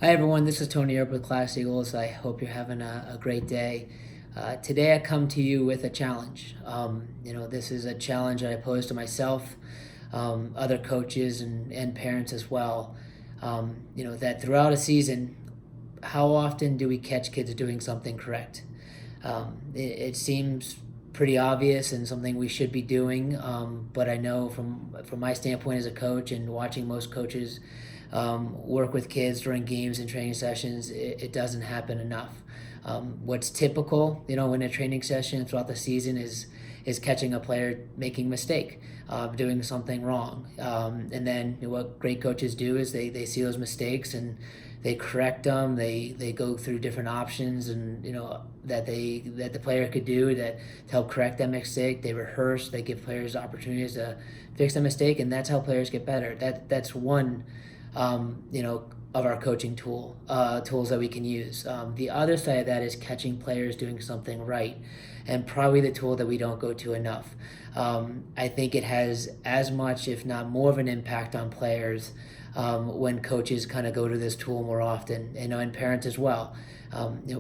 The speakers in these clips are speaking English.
Hi everyone, this is Tony Earp with Class Eagles. I hope you're having a great day. Today I come to you with a challenge. This is a challenge that I pose to myself, other coaches and parents as well. That throughout a season, how often do we catch kids doing something correct? It seems pretty obvious and something we should be doing, but I know from my standpoint as a coach and watching most coaches work with kids during games and training sessions, it doesn't happen enough. What's typical, in a training session throughout the season is catching a player making a mistake, doing something wrong, and then what great coaches do is they see those mistakes and they correct them. They go through different options and that the player could do that to help correct that mistake. They rehearse. They give players opportunities to fix a mistake, and that's how players get better. That's one of our coaching tools that we can use. The other side of that is catching players doing something right, and probably the tool that we don't go to enough. I think it has as much, if not more, of an impact on players when coaches kind of go to this tool more often, and parents as well.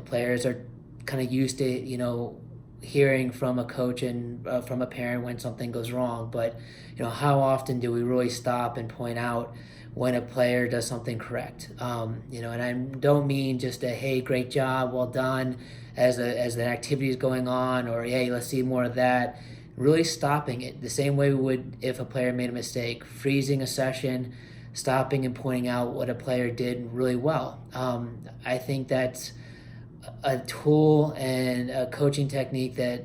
Players are kind of used to hearing from a coach and from a parent when something goes wrong, but how often do we really stop and point out when a player does something correct? And I don't mean just a hey, great job, well done, as the activity is going on, or hey, let's see more of that. Really stopping it the same way we would if a player made a mistake, freezing a session, stopping and pointing out what a player did really well. I think that's a tool and a coaching technique that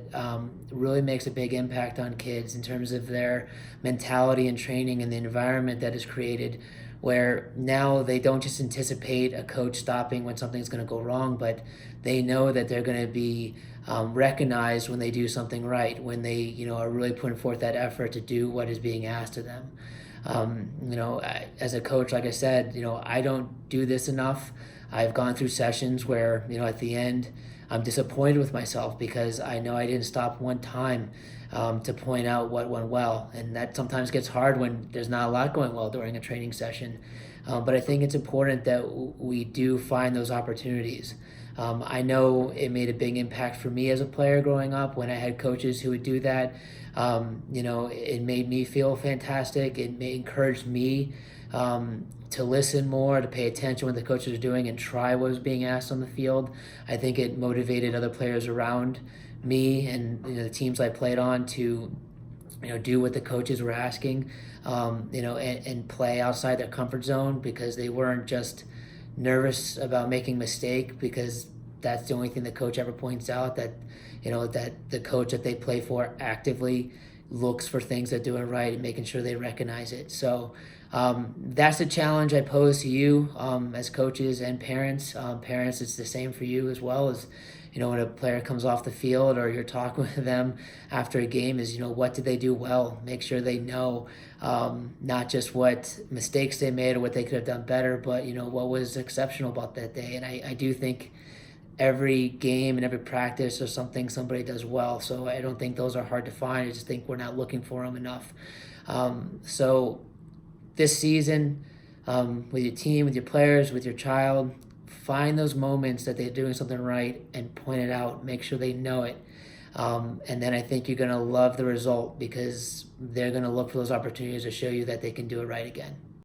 really makes a big impact on kids in terms of their mentality and training and the environment that is created, where now they don't just anticipate a coach stopping when something's going to go wrong, but they know that they're going to be recognized when they do something right, when they are really putting forth that effort to do what is being asked of them. As a coach, like I said, I don't do this enough. I've gone through sessions where, at the end, I'm disappointed with myself because I know I didn't stop one time to point out what went well. And that sometimes gets hard when there's not a lot going well during a training session. But I think it's important that we do find those opportunities. I know it made a big impact for me as a player growing up when I had coaches who would do that. It made me feel fantastic. It encouraged me to listen more, to pay attention what the coaches are doing and try what was being asked on the field. I think it motivated other players around me and the teams I played on to do what the coaches were asking, and play outside their comfort zone, because they weren't just nervous about making a mistake because that's the only thing the coach ever points out, that that the coach that they play for actively looks for things they're doing right and making sure they recognize it. So that's a challenge I pose to you as coaches and parents. Parents, it's the same for you as well. As when a player comes off the field or you're talking with them after a game, is what did they do well? Make sure they know not just what mistakes they made or what they could have done better, but what was exceptional about that day. And I do think every game and every practice or something somebody does well. So I don't think those are hard to find. I just think we're not looking for them enough. So this season, with your team, with your players, with your child, find those moments that they're doing something right and point it out. Make sure they know it. And then I think you're going to love the result, because they're going to look for those opportunities to show you that they can do it right again.